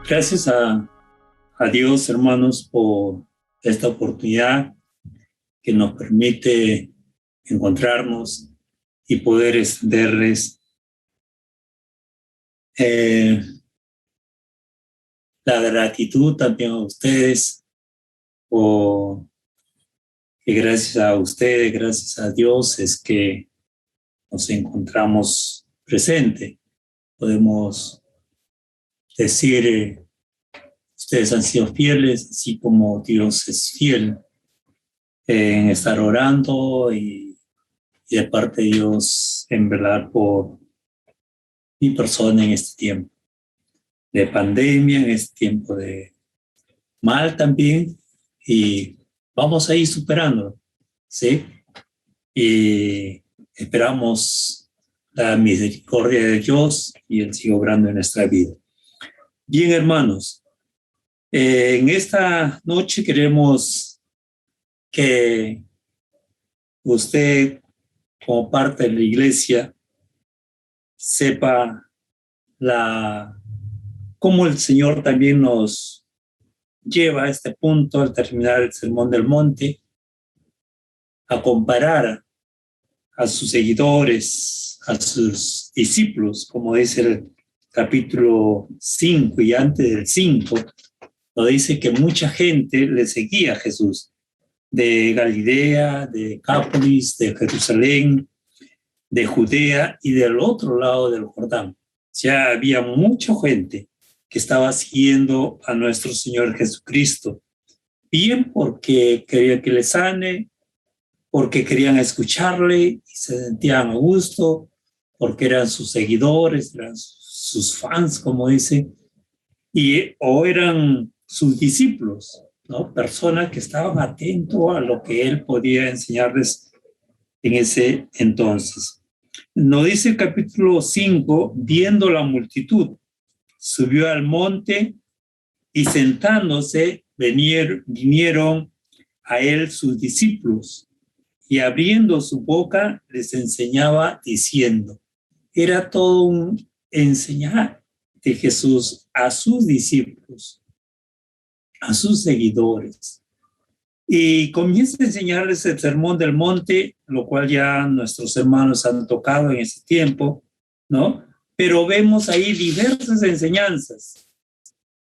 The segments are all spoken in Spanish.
Gracias a Dios, hermanos, por esta oportunidad que nos permite encontrarnos y poder extenderles eh, la gratitud también a ustedes, o que gracias a ustedes, gracias a Dios, es que nos encontramos presentes. Podemos decir, ustedes han sido fieles, así como Dios es fiel en estar orando y de parte de Dios en velar por mi persona en este tiempo de pandemia, en este tiempo de mal también, y vamos a ir superando, ¿sí? Y esperamos la misericordia de Dios y Él sigue obrando en nuestra vida. Bien, hermanos, en esta noche queremos que usted, como parte de la iglesia, sepa cómo el Señor también nos lleva a este punto al terminar el Sermón del Monte, a comparar a sus seguidores, a sus discípulos, como dice el capítulo 5 y antes del 5, nos dice que mucha gente le seguía a Jesús, de Galilea, de Decápolis, de Jerusalén, de Judea y del otro lado del Jordán. Ya había mucha gente que estaba siguiendo a nuestro Señor Jesucristo, bien porque quería que le sane, porque querían escucharle y se sentían a gusto, porque eran sus seguidores, eran sus fans, como dice, o eran sus discípulos, ¿no? Personas que estaban atentos a lo que él podía enseñarles en ese entonces. Nos dice el capítulo 5, viendo la multitud, subió al monte y sentándose vinieron a él sus discípulos y abriendo su boca les enseñaba diciendo. Era todo un enseñar de Jesús a sus discípulos, a sus seguidores. Y comienza a enseñarles el sermón del monte, lo cual ya nuestros hermanos han tocado en ese tiempo, ¿no? Pero vemos ahí diversas enseñanzas,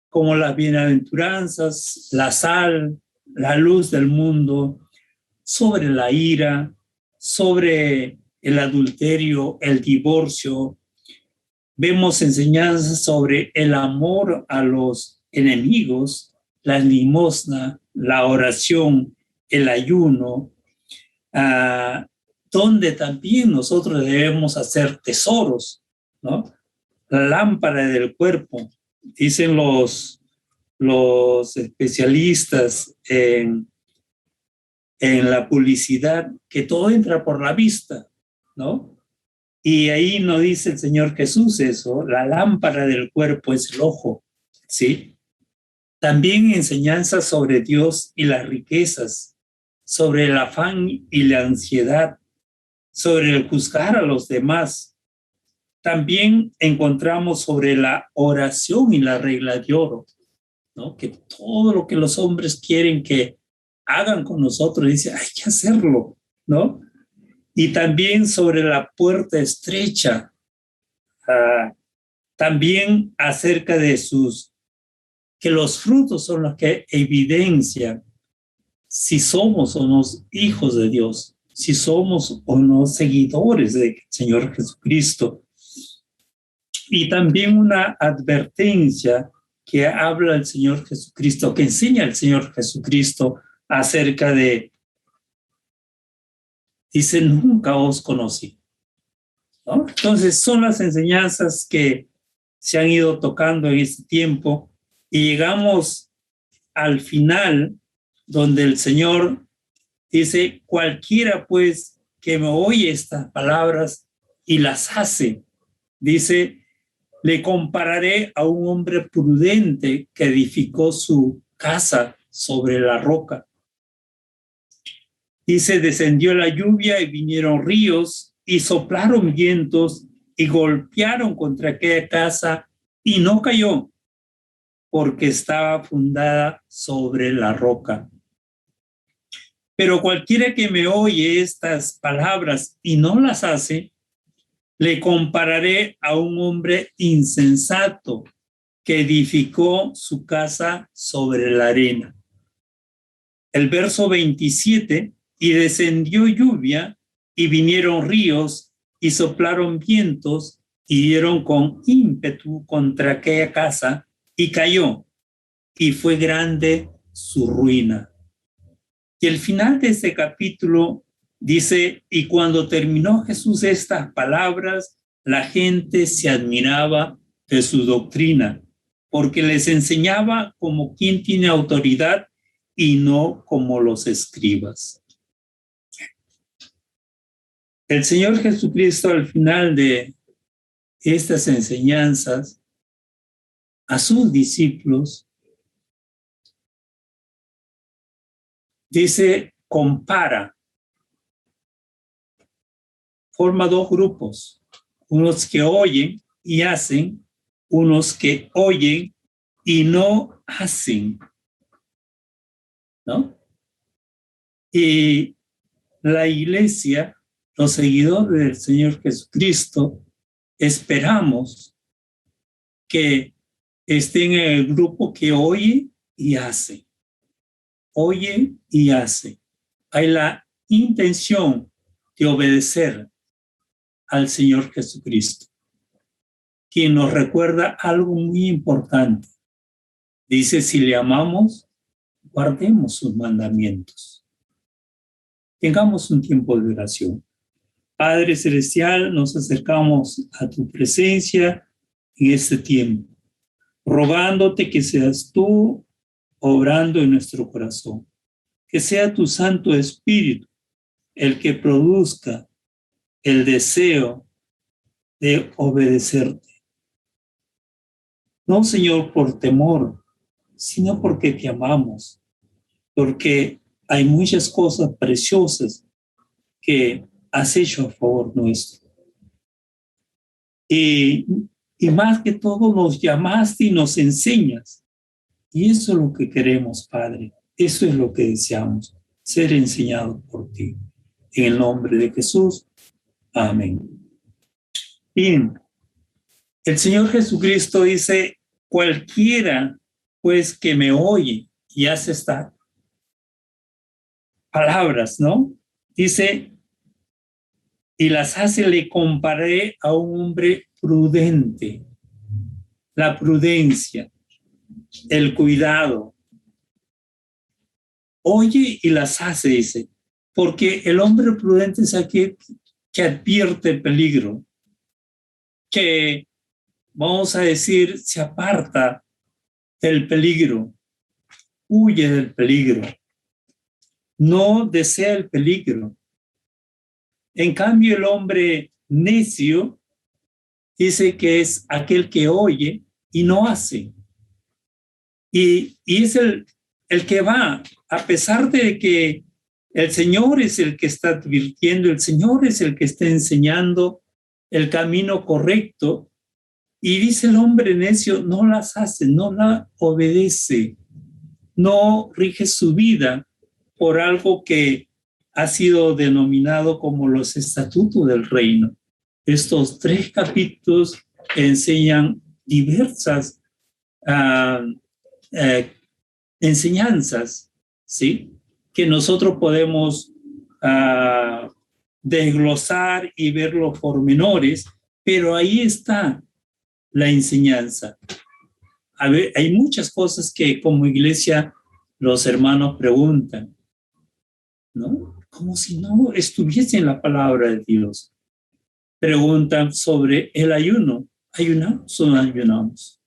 como las bienaventuranzas, la sal, la luz del mundo, sobre la ira, sobre el adulterio, el divorcio. Vemos enseñanzas sobre el amor a los enemigos, la limosna, la oración, el ayuno, donde también nosotros debemos hacer tesoros, ¿no? La lámpara del cuerpo, dicen los especialistas en la publicidad, que todo entra por la vista, ¿no? Y ahí nos dice el Señor Jesús eso, la lámpara del cuerpo es el ojo, ¿sí? También enseñanzas sobre Dios y las riquezas, sobre el afán y la ansiedad, sobre el juzgar a los demás. También encontramos sobre la oración y la regla de oro, ¿no? Que todo lo que los hombres quieren que hagan con nosotros, dice, hay que hacerlo, ¿no? Y también sobre la puerta estrecha, también acerca de que los frutos son los que evidencian si somos o no hijos de Dios, si somos o no seguidores del Señor Jesucristo. Y también una advertencia que habla el Señor Jesucristo, que enseña el Señor Jesucristo acerca de, dice, nunca os conocí, ¿no? Entonces son las enseñanzas que se han ido tocando en este tiempo y llegamos al final donde el Señor dice, cualquiera pues que me oye estas palabras y las hace, dice, le compararé a un hombre prudente que edificó su casa sobre la roca. Dice, descendió la lluvia y vinieron ríos y soplaron vientos y golpearon contra aquella casa y no cayó, porque estaba fundada sobre la roca. Pero cualquiera que me oye estas palabras y no las hace, le compararé a un hombre insensato que edificó su casa sobre la arena. El verso 27, y descendió lluvia, y vinieron ríos, y soplaron vientos, y dieron con ímpetu contra aquella casa, y cayó, y fue grande su ruina. Y el final de este capítulo dice, y cuando terminó Jesús estas palabras, la gente se admiraba de su doctrina, porque les enseñaba como quien tiene autoridad y no como los escribas. El Señor Jesucristo al final de estas enseñanzas a sus discípulos dice, compara, forma dos grupos, unos que oyen y hacen, unos que oyen y no hacen, ¿no? Y la iglesia, los seguidores del Señor Jesucristo, esperamos que estén en el grupo que oye y hace. Oye y hace. Hay la intención de obedecer al Señor Jesucristo, quien nos recuerda algo muy importante. Dice, si le amamos, guardemos sus mandamientos. Tengamos un tiempo de oración. Padre Celestial, nos acercamos a tu presencia en este tiempo, rogándote que seas tú obrando en nuestro corazón, que sea tu Santo Espíritu el que produzca el deseo de obedecerte. No, Señor, por temor, sino porque te amamos, porque hay muchas cosas preciosas que has hecho a favor nuestro. Y más que todo nos llamaste y nos enseñas. Y eso es lo que queremos, Padre. Eso es lo que deseamos, ser enseñados por ti. En el nombre de Jesús. Amén. Bien, el Señor Jesucristo dice, cualquiera pues que me oye y hace estas palabras, ¿no? Dice, y las hace, le comparé a un hombre prudente. La prudencia, el cuidado. Oye y las hace, dice, porque el hombre prudente es aquel que advierte el peligro, que, vamos a decir, se aparta del peligro, huye del peligro, no desea el peligro. En cambio, el hombre necio dice que es aquel que oye y no hace. Y es el que va, a pesar de que el Señor es el que está advirtiendo, el Señor es el que está enseñando el camino correcto. Y dice el hombre necio, no las hace, no la obedece, no rige su vida por algo que ha sido denominado como los estatutos del reino. Estos 3 capítulos enseñan diversas enseñanzas, ¿sí? Que nosotros podemos desglosar y ver los pormenores, pero ahí está la enseñanza. A ver, hay muchas cosas que como iglesia los hermanos preguntan, ¿no? Como si no estuviese en la palabra de Dios. Preguntan sobre el ayuno. ¿Ayunamos o no ayunamos?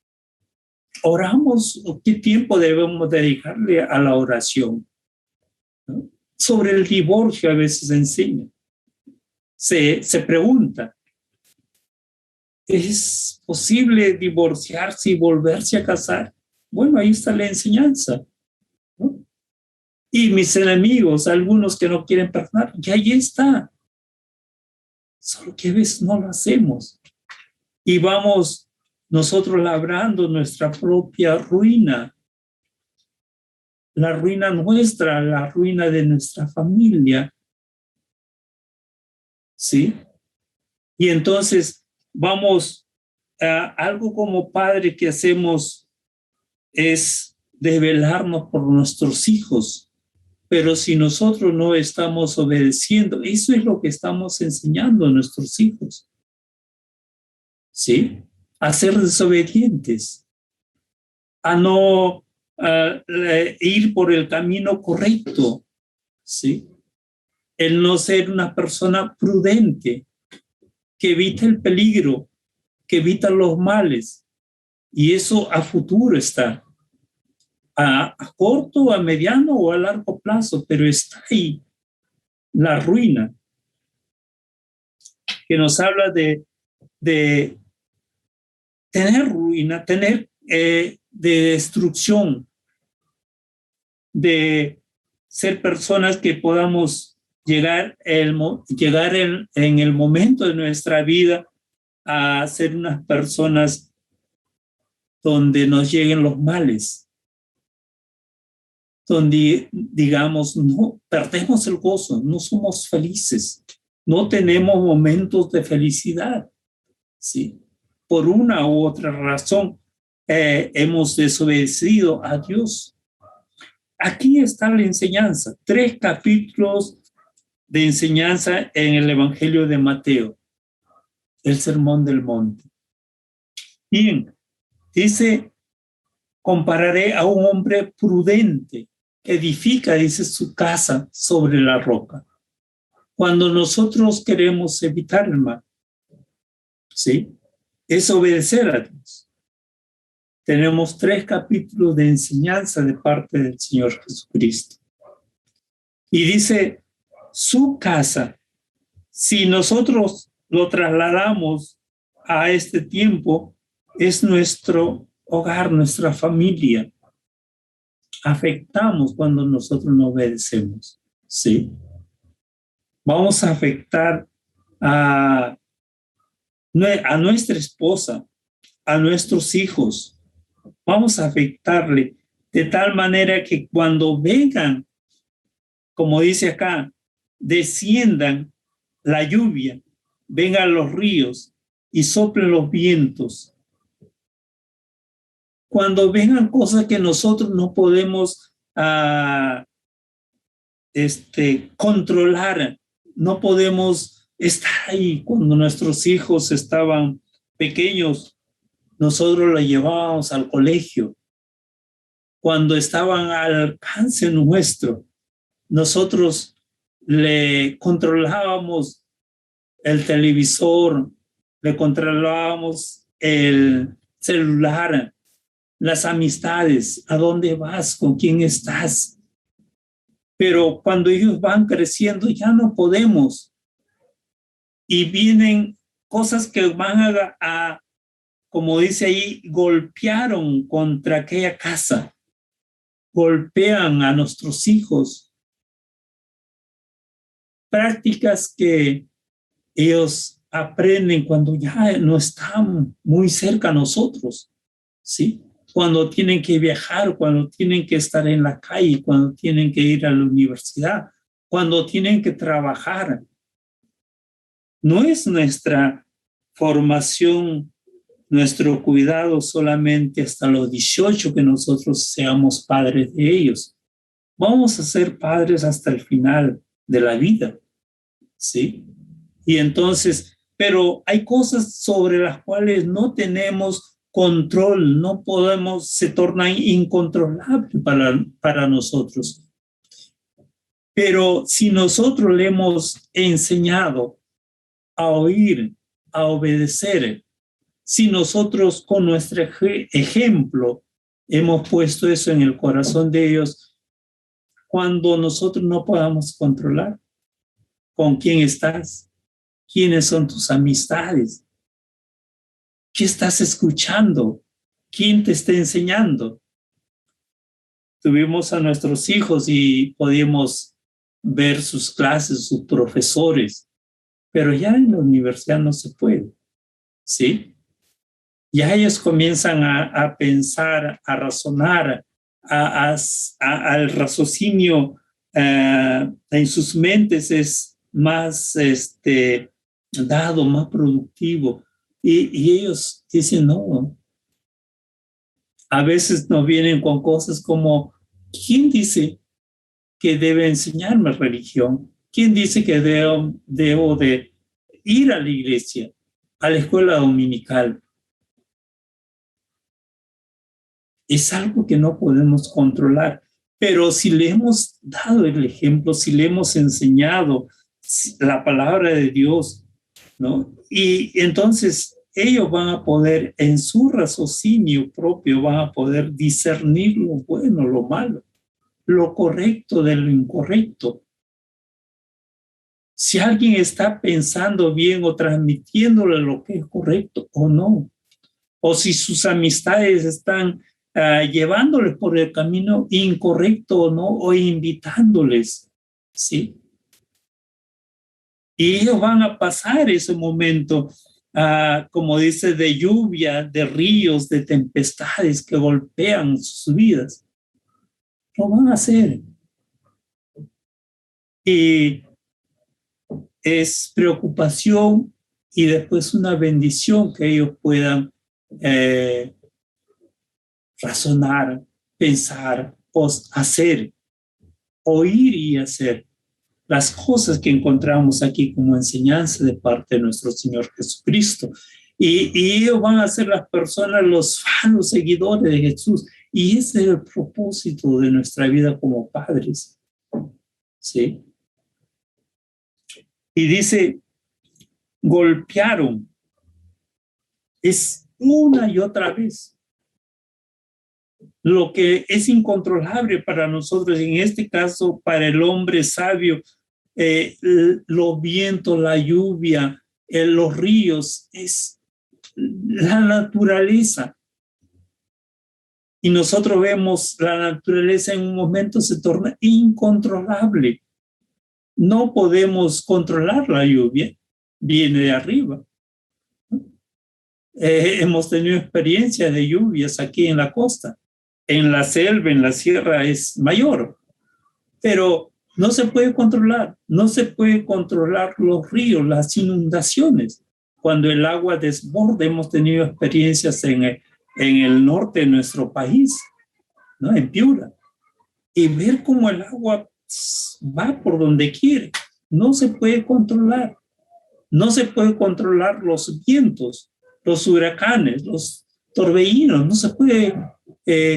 ¿Oramos o qué tiempo debemos dedicarle a la oración? ¿No? Sobre el divorcio a veces se enseña. Se pregunta, ¿es posible divorciarse y volverse a casar? Bueno, ahí está la enseñanza, ¿no? Y mis enemigos, algunos que no quieren perdonar, y ahí está. Solo que a veces no lo hacemos. Y vamos nosotros labrando nuestra propia ruina, la ruina nuestra, la ruina de nuestra familia, ¿sí? Y entonces vamos a algo como padre que hacemos es desvelarnos por nuestros hijos, pero si nosotros no estamos obedeciendo, eso es lo que estamos enseñando a nuestros hijos, ¿sí? A ser desobedientes, a no ir por el camino correcto, ¿sí? El no ser una persona prudente, que evita el peligro, que evita los males. Y eso a futuro está, a corto, a mediano o a largo plazo, pero está ahí la ruina, que nos habla de tener ruina, tener de destrucción, de ser personas que podamos llegar en el momento de nuestra vida a ser unas personas donde nos lleguen los males, donde digamos, no perdemos el gozo, no somos felices, no tenemos momentos de felicidad, ¿sí? Por una u otra razón hemos desobedecido a Dios. Aquí está la enseñanza, 3 capítulos de enseñanza en el Evangelio de Mateo, el Sermón del Monte. Bien, dice, compararé a un hombre prudente que edifica, dice, su casa sobre la roca. Cuando nosotros queremos evitar el mal, ¿sí? Es obedecer a Dios. Tenemos 3 capítulos de enseñanza de parte del Señor Jesucristo. Y dice, su casa, si nosotros lo trasladamos a este tiempo, es nuestro hogar, nuestra familia. Afectamos cuando nosotros no obedecemos, ¿sí? Vamos a afectar a nuestra esposa, a nuestros hijos. Vamos a afectarle de tal manera que cuando vengan, como dice acá, desciendan la lluvia, vengan los ríos y soplen los vientos. Cuando vengan cosas que nosotros no podemos controlar, no podemos estar ahí. Cuando nuestros hijos estaban pequeños, nosotros los llevábamos al colegio. Cuando estaban al alcance nuestro, nosotros le controlábamos el televisor, le controlábamos el celular, las amistades, a dónde vas, con quién estás. Pero cuando ellos van creciendo ya no podemos. Y vienen cosas que van a como dice ahí, golpearon contra aquella casa, golpean a nuestros hijos. Prácticas que ellos aprenden cuando ya no están muy cerca a nosotros, ¿sí? Cuando tienen que viajar, cuando tienen que estar en la calle, cuando tienen que ir a la universidad, cuando tienen que trabajar. No es nuestra formación, nuestro cuidado solamente hasta los 18 que nosotros seamos padres de ellos. Vamos a ser padres hasta el final de la vida, ¿sí? Y entonces, pero hay cosas sobre las cuales no tenemos control, no podemos, se tornan incontrolables para nosotros. Pero si nosotros le hemos enseñado a oír, a obedecer, si nosotros con nuestro ejemplo hemos puesto eso en el corazón de ellos, cuando nosotros no podamos controlar con quién estás, quiénes son tus amistades, qué estás escuchando, quién te está enseñando. Tuvimos a nuestros hijos y podíamos ver sus clases, sus profesores, pero ya en la universidad no se puede, ¿sí? Ya ellos comienzan a pensar, a razonar, al raciocinio en sus mentes es más dado, más productivo. Y ellos dicen, no, a veces nos vienen con cosas como, ¿quién dice que debe enseñarme religión? ¿Quién dice que debo de ir a la iglesia, a la escuela dominical? Es algo que no podemos controlar. Pero si le hemos dado el ejemplo, si le hemos enseñado la palabra de Dios, ¿no? Y entonces ellos van a poder, en su raciocinio propio, van a poder discernir lo bueno, lo malo, lo correcto de lo incorrecto. Si alguien está pensando bien o transmitiéndole lo que es correcto o no, o si sus amistades están llevándoles por el camino incorrecto o no, o invitándoles, ¿sí? Y ellos van a pasar ese momento, como dice, de lluvia, de ríos, de tempestades que golpean sus vidas. Lo van a hacer. Y es preocupación y después una bendición que ellos puedan razonar, pensar, hacer, oír y hacer las cosas que encontramos aquí como enseñanza de parte de nuestro Señor Jesucristo. Y ellos van a ser las personas, los fanos seguidores de Jesús. Y ese es el propósito de nuestra vida como padres. ¿Sí? Y dice, golpearon. Es una y otra vez. Lo que es incontrolable para nosotros, en este caso para el hombre sabio, los vientos, la lluvia, los ríos, es la naturaleza. Y nosotros vemos la naturaleza en un momento se torna incontrolable. No podemos controlar la lluvia, viene de arriba. Hemos tenido experiencias de lluvias aquí en la costa. En la selva, en la sierra es mayor, pero no se puede controlar, no se puede controlar los ríos, las inundaciones. Cuando el agua desborda, hemos tenido experiencias en el norte de nuestro país, ¿no? En Piura, y ver cómo el agua va por donde quiere. No se puede controlar, no se puede controlar los vientos, los huracanes, los torbellinos, no se puede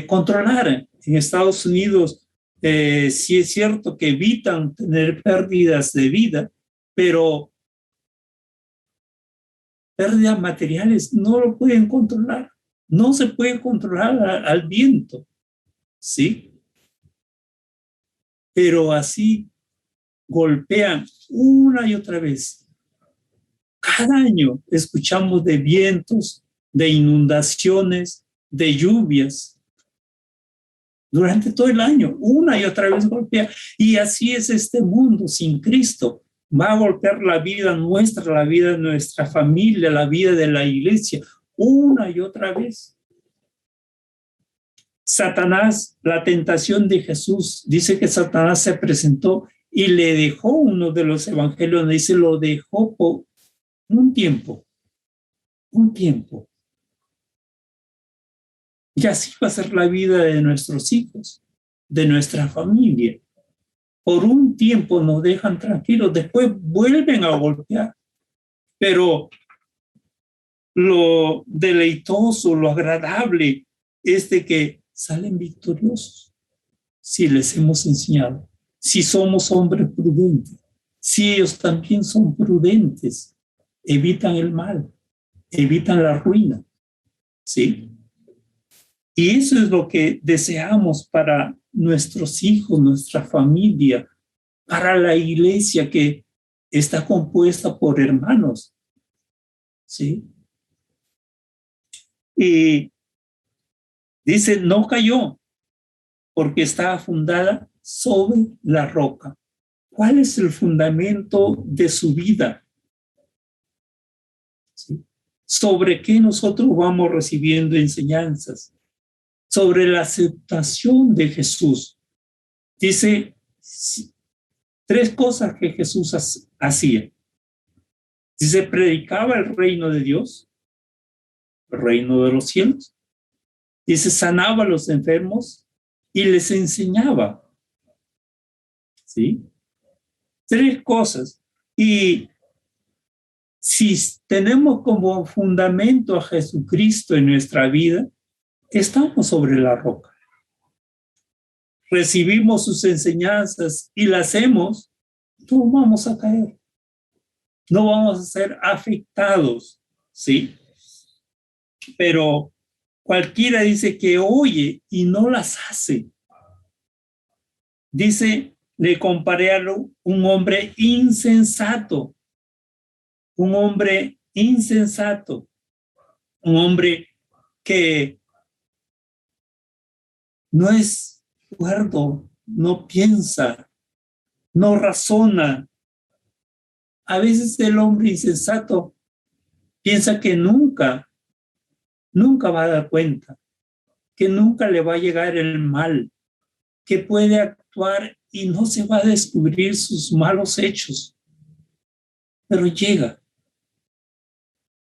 controlar. En Estados Unidos sí es cierto que evitan tener pérdidas de vida, pero pérdidas materiales no lo pueden controlar. No se puede controlar al viento, ¿sí? Pero así golpean una y otra vez. Cada año escuchamos de vientos, de inundaciones, de lluvias. Durante todo el año, una y otra vez golpea. Y así es este mundo sin Cristo. Va a golpear la vida nuestra, la vida de nuestra familia, la vida de la iglesia, una y otra vez. Satanás, la tentación de Jesús, dice que Satanás se presentó y le dejó, uno de los evangelios dice, lo dejó por un tiempo. Y así va a ser la vida de nuestros hijos, de nuestra familia. Por un tiempo nos dejan tranquilos, después vuelven a golpear. Pero lo deleitoso, lo agradable es de que salen victoriosos si les hemos enseñado, si somos hombres prudentes, si ellos también son prudentes, evitan el mal, evitan la ruina, ¿sí? Y eso es lo que deseamos para nuestros hijos, nuestra familia, para la iglesia que está compuesta por hermanos, ¿sí? Y dice, no cayó porque estaba fundada sobre la roca. ¿Cuál es el fundamento de su vida? ¿Sí? sobre qué nosotros vamos recibiendo enseñanzas, sobre la aceptación de Jesús. Dice 3 cosas que Jesús hacía. Dice, predicaba el reino de Dios, el reino de los cielos. Dice, sanaba a los enfermos y les enseñaba. ¿Sí? 3 cosas. Y si tenemos como fundamento a Jesucristo en nuestra vida, estamos sobre la roca. Recibimos sus enseñanzas y las hacemos, no vamos a caer. No vamos a ser afectados, ¿sí? Pero cualquiera dice que oye y no las hace. Dice, le comparé a un hombre insensato. Un hombre insensato. Un hombre que no es cuerdo, no piensa, no razona. A veces el hombre insensato piensa que nunca va a dar cuenta, que nunca le va a llegar el mal, que puede actuar y no se va a descubrir sus malos hechos, pero llega.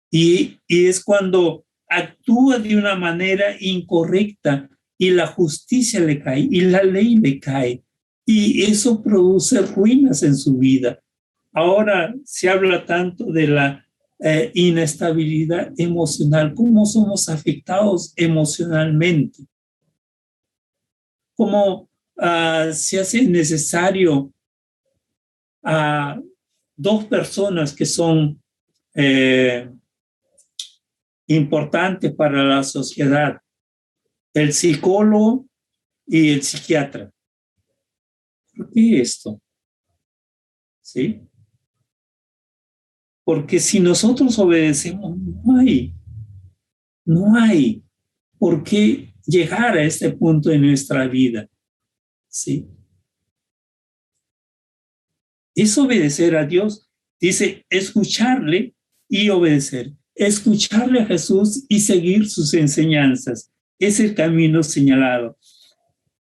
Y es cuando actúa de una manera incorrecta y la justicia le cae y la ley le cae y eso produce ruinas en su vida. Ahora se habla tanto de la inestabilidad emocional, cómo somos afectados emocionalmente, cómo se hace necesario a 2 personas que son importantes para la sociedad, el psicólogo y el psiquiatra. ¿Por qué esto? ¿Sí? Porque si nosotros obedecemos, no hay por qué llegar a este punto en nuestra vida. ¿Sí? Es obedecer a Dios. Dice, escucharle y obedecer. Escucharle a Jesús y seguir sus enseñanzas. Es el camino señalado.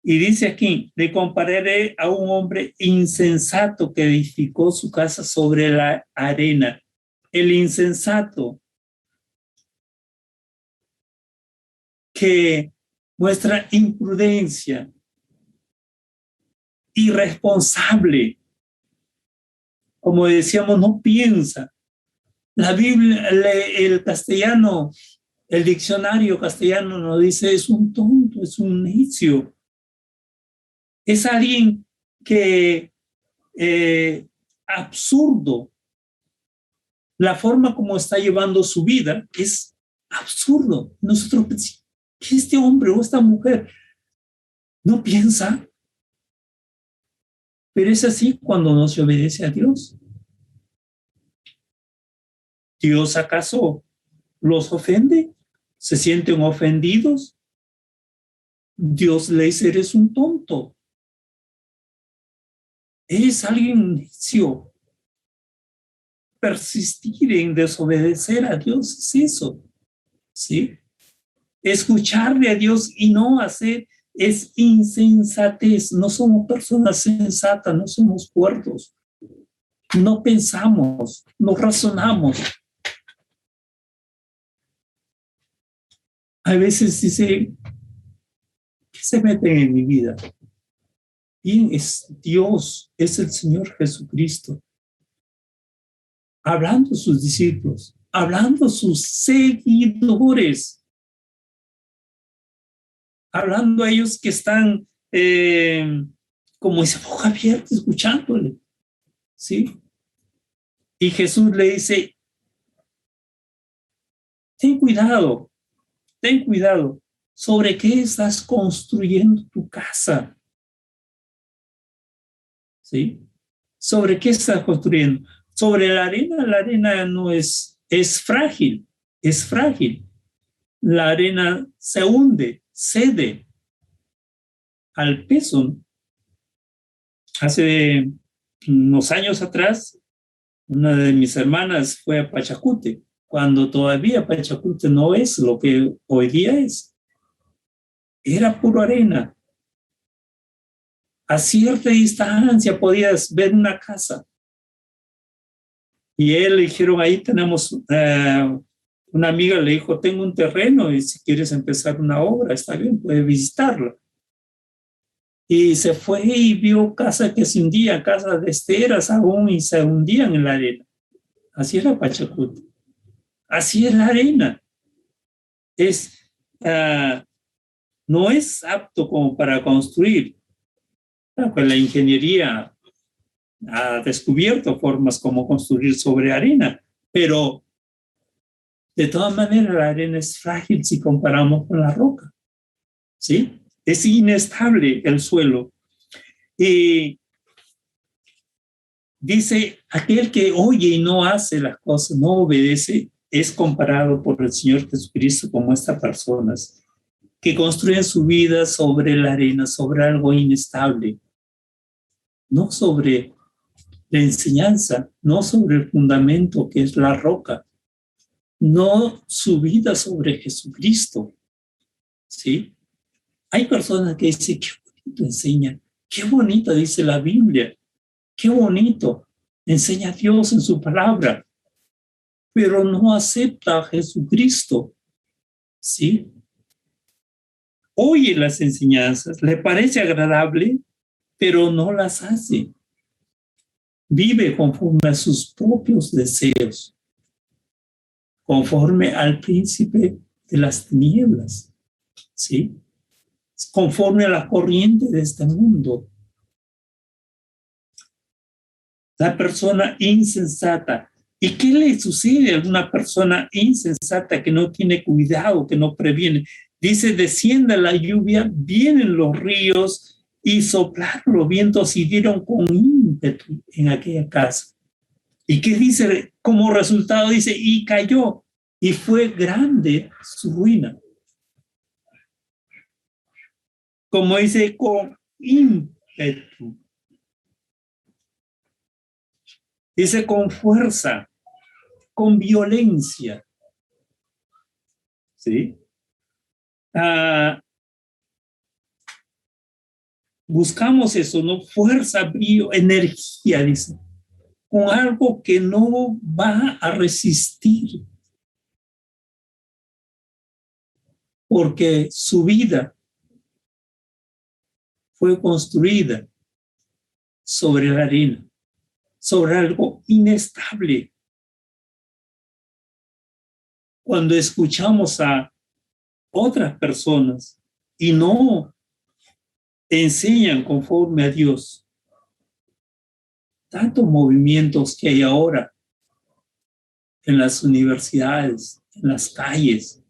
Y dice aquí, le compararé a un hombre insensato que edificó su casa sobre la arena. El insensato que muestra imprudencia, irresponsable, como decíamos, no piensa. La Biblia, el castellano, el diccionario castellano nos dice es un tonto, es un necio. Es alguien que absurdo. La forma como está llevando su vida es absurdo. Nosotros pensamos que este hombre o esta mujer no piensa, pero es así cuando no se obedece a Dios. ¿Dios acaso los ofende? ¿Se sienten ofendidos? Dios le dice, eres un tonto. Eres alguien necio. Persistir en desobedecer a Dios es eso, ¿sí? Escucharle a Dios y no hacer es insensatez. No somos personas sensatas, no somos cuerdos. No pensamos, no razonamos. A veces dice, ¿qué se meten en mi vida? Bien, es Dios, es el Señor Jesucristo. Hablando a sus discípulos, hablando a sus seguidores, hablando a ellos que están como esa boca abierta, escuchándole, ¿sí? Y Jesús le dice, ten cuidado, ¿sobre qué estás construyendo tu casa? ¿Sí? ¿Sobre qué estás construyendo? Sobre la arena no es frágil, es frágil. La arena se hunde, cede al peso. Hace unos años atrás, una de mis hermanas fue a Pachacute cuando todavía Pachacute no es lo que hoy día es. Era puro arena. A cierta distancia podías ver una casa. Y él le dijeron, ahí tenemos, una amiga le dijo, tengo un terreno y si quieres empezar una obra, está bien, puedes visitarlo. Y se fue y vio casas que se hundían, casas de esteras aún y se hundían en la arena. Así era Pachacute. Así es la arena. Es, no es apto como para construir. Pues la ingeniería ha descubierto formas como construir sobre arena, pero de todas maneras la arena es frágil si comparamos con la roca, ¿sí? Es inestable el suelo. Y dice, aquel que oye y no hace las cosas, no obedece, es comparado por el Señor Jesucristo como estas personas que construyen su vida sobre la arena, sobre algo inestable, no sobre la enseñanza, no sobre el fundamento que es la roca, no su vida sobre Jesucristo, ¿sí? Hay personas que dicen, qué bonito enseña, qué bonito dice la Biblia, qué bonito enseña Dios en su palabra, pero no acepta a Jesucristo, ¿sí? Oye las enseñanzas, le parece agradable, pero no las hace. Vive conforme a sus propios deseos, conforme al príncipe de las tinieblas, ¿sí? Conforme a la corriente de este mundo. La persona insensata. ¿Y qué le sucede a una persona insensata que no tiene cuidado, que no previene? Dice, descienda la lluvia, vienen los ríos y soplaron los vientos y dieron con ímpetu en aquella casa. ¿Y qué dice? Como resultado dice, y cayó, y fue grande su ruina. Como dice, con ímpetu. Dice con fuerza, con violencia. ¿Sí? Buscamos eso, ¿no? Fuerza, brío, energía, dice. Con algo que no va a resistir. Porque su vida fue construida sobre la arena, sobre algo inestable. Cuando escuchamos a otras personas y no enseñan conforme a Dios, tantos movimientos que hay ahora en las universidades, en las calles,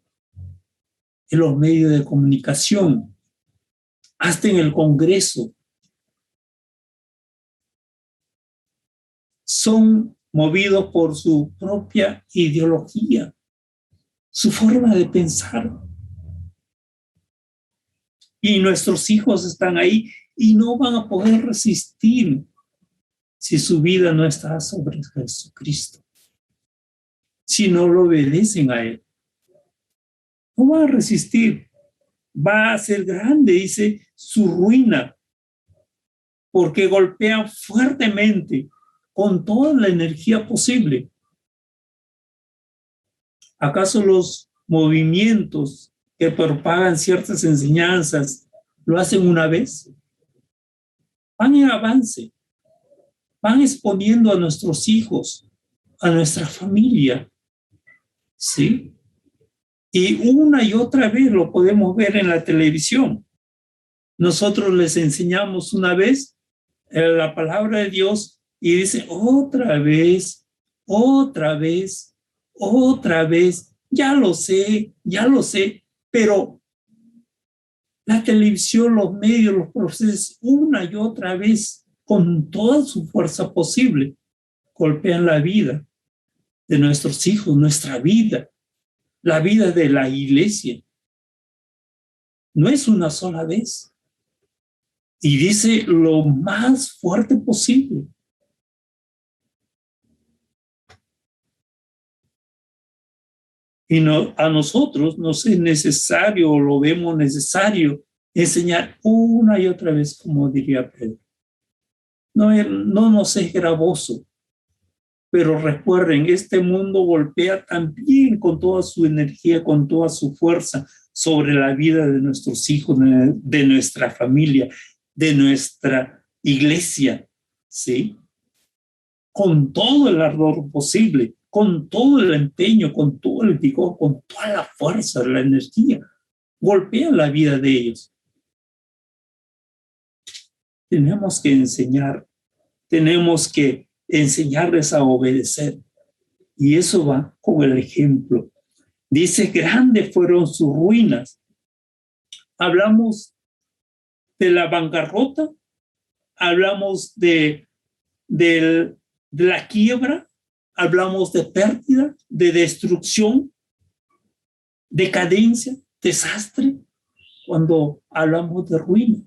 en los medios de comunicación, hasta en el Congreso, son movidos por su propia ideología, su forma de pensar. Y nuestros hijos están ahí y no van a poder resistir si su vida no está sobre Jesucristo, si no lo obedecen a Él. No van a resistir. Va a ser grande, dice, su ruina, porque golpean fuertemente con toda la energía posible. ¿Acaso los movimientos que propagan ciertas enseñanzas lo hacen una vez? Van en avance, van exponiendo a nuestros hijos, a nuestra familia, ¿sí? Y una y otra vez lo podemos ver en la televisión. Nosotros les enseñamos una vez la palabra de Dios y dice otra vez, otra vez, otra vez, ya lo sé, pero la televisión, los medios, los procesos, una y otra vez, con toda su fuerza posible, golpean la vida de nuestros hijos, nuestra vida, la vida de la iglesia. No es una sola vez. Y dice lo más fuerte posible. Y a nosotros nos es necesario, o lo vemos necesario, enseñar una y otra vez, como diría Pedro. No nos es gravoso, pero recuerden, este mundo golpea también con toda su energía, con toda su fuerza sobre la vida de nuestros hijos, de nuestra familia, de nuestra iglesia, ¿sí? Con todo el ardor posible, con todo el empeño, con todo el vigor, con toda la fuerza, la energía, golpea la vida de ellos. Tenemos que enseñarles a obedecer. Y eso va con el ejemplo. Dice, grandes fueron sus ruinas. Hablamos de la bancarrota, hablamos de la quiebra, hablamos de pérdida, de destrucción, decadencia, desastre, cuando hablamos de ruina.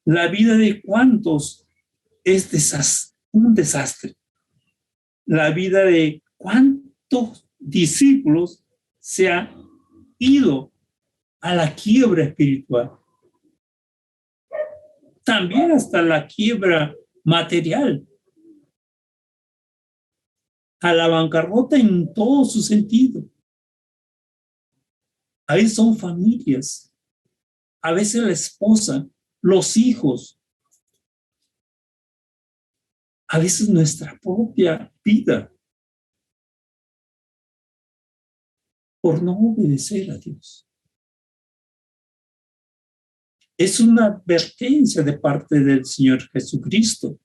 La vida de cuántos es un desastre. La vida de cuántos discípulos se han ido a la quiebra espiritual. También hasta la quiebra material. A la bancarrota en todo su sentido. Ahí son familias. A veces la esposa, los hijos. A veces nuestra propia vida. Por no obedecer a Dios. Es una advertencia de parte del Señor Jesucristo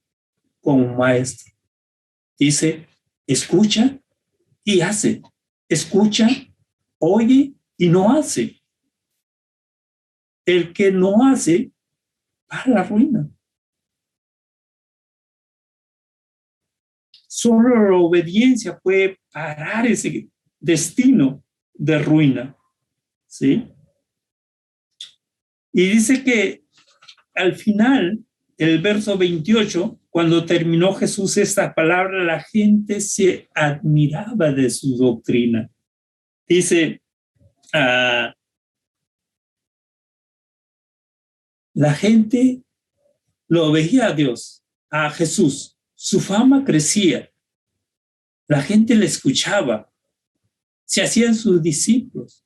como maestro. Dice, escucha y hace. Escucha, oye y no hace. El que no hace va a la ruina. Solo la obediencia puede parar ese destino de ruina. ¿Sí? Y dice que al final, el verso 28, cuando terminó Jesús esta palabra, la gente se admiraba de su doctrina. Dice, la gente lo veía a Dios, a Jesús. Su fama crecía. La gente le escuchaba. Se hacían sus discípulos,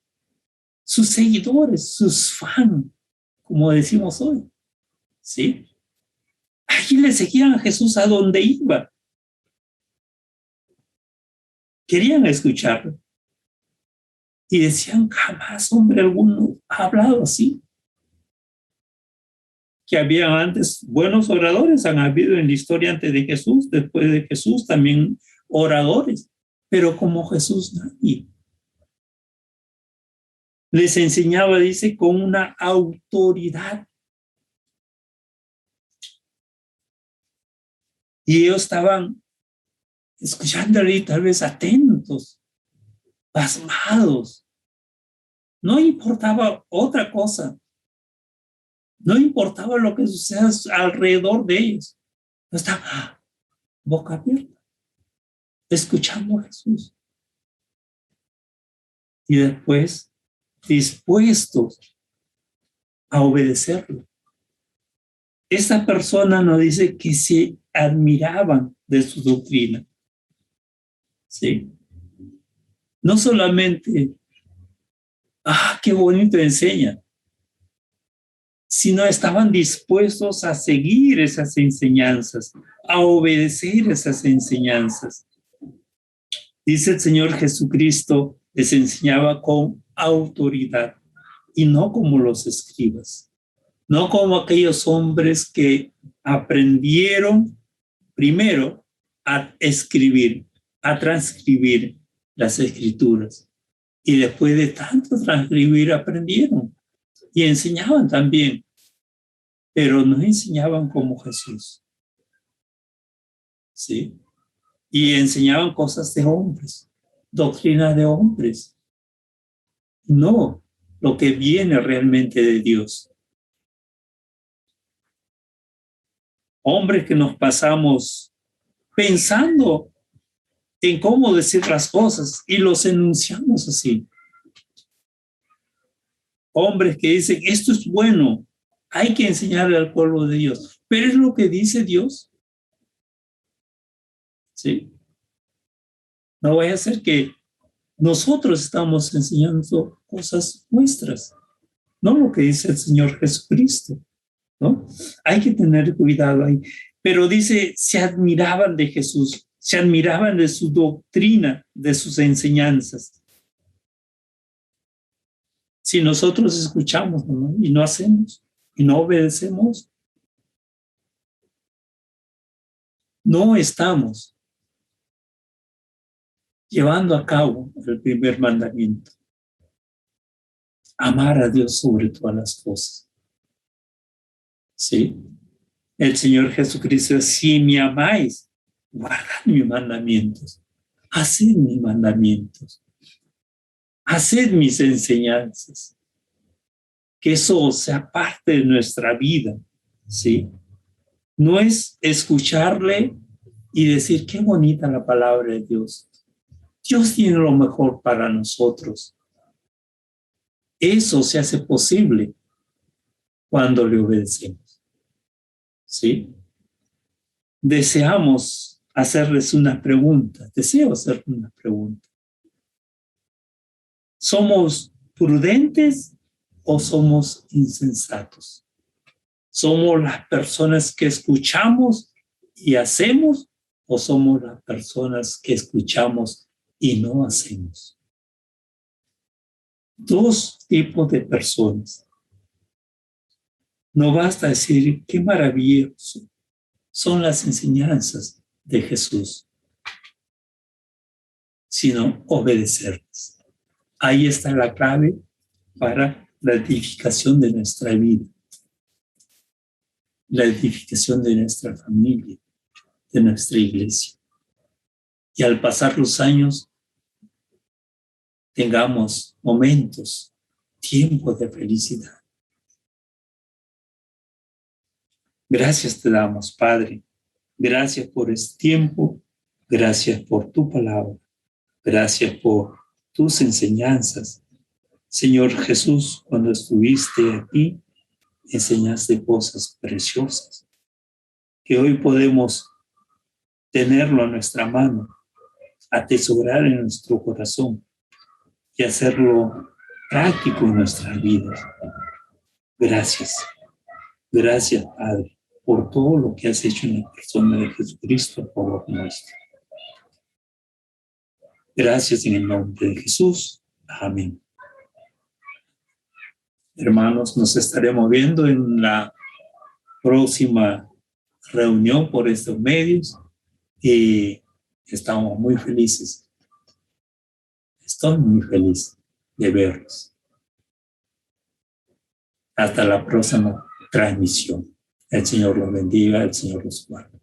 sus seguidores, sus fans, como decimos hoy. ¿Sí? Allí le seguían a Jesús a donde iba. Querían escucharlo. Y decían, jamás hombre alguno ha hablado así. Que habían antes buenos oradores, han habido en la historia antes de Jesús, después de Jesús también oradores, pero como Jesús nadie. Les enseñaba, dice, con una autoridad. Y ellos estaban escuchándole tal vez atentos, pasmados. No importaba otra cosa. No importaba lo que suceda alrededor de ellos. Estaban boca abierta, escuchando a Jesús. Y después dispuestos a obedecerlo. Esta persona nos dice que se admiraban de su doctrina. ¿Sí? No solamente, qué bonito enseña, sino estaban dispuestos a seguir esas enseñanzas, a obedecer esas enseñanzas. Dice el Señor Jesucristo, les enseñaba con autoridad y no como los escribas, no como aquellos hombres que aprendieron primero a escribir, a transcribir las escrituras y después de tanto transcribir aprendieron y enseñaban también, pero no enseñaban como Jesús. ¿Sí? Y enseñaban cosas de hombres, doctrinas de hombres. No lo que viene realmente de Dios. Hombres que nos pasamos pensando en cómo decir las cosas y los enunciamos así. Hombres que dicen, esto es bueno, hay que enseñarle al pueblo de Dios, pero es lo que dice Dios. ¿Sí? No vaya a ser que nosotros estamos enseñando cosas nuestras, no lo que dice el Señor Jesucristo, ¿no? Hay que tener cuidado ahí. Pero dice, se admiraban de Jesús, se admiraban de su doctrina, de sus enseñanzas. Si nosotros escuchamos, ¿no? Y no hacemos, y no obedecemos, no estamos llevando a cabo el primer mandamiento. Amar a Dios sobre todas las cosas. ¿Sí? El Señor Jesucristo, si me amáis, guardad mis mandamientos, haced mis mandamientos, haced mis enseñanzas, que eso sea parte de nuestra vida, ¿sí? No es escucharle y decir, qué bonita la palabra de Dios. Dios tiene lo mejor para nosotros. Eso se hace posible cuando le obedecemos, ¿sí? Deseamos hacerles una pregunta. Deseo hacerles una pregunta. ¿Somos prudentes o somos insensatos? ¿Somos las personas que escuchamos y hacemos o somos las personas que escuchamos y no hacemos? Dos tipos de personas. No basta decir qué maravilloso son las enseñanzas de Jesús, sino obedecerlas. Ahí está la clave para la edificación de nuestra vida, la edificación de nuestra familia, de nuestra iglesia. Y al pasar los años, tengamos momentos, tiempos de felicidad. Gracias te damos, Padre. Gracias por este tiempo. Gracias por tu palabra. Gracias por tus enseñanzas. Señor Jesús, cuando estuviste aquí, enseñaste cosas preciosas que hoy podemos tenerlo a nuestra mano, atesorar en nuestro corazón y hacerlo práctico en nuestra vida. Gracias. Gracias, Padre, por todo lo que has hecho en la persona de Jesucristo a favor nuestro. Gracias en el nombre de Jesús. Amén. Hermanos, nos estaremos viendo en la próxima reunión por estos medios y estamos muy felices. Estoy muy feliz de verlos. Hasta la próxima transmisión. El Señor los bendiga, el Señor los guarde.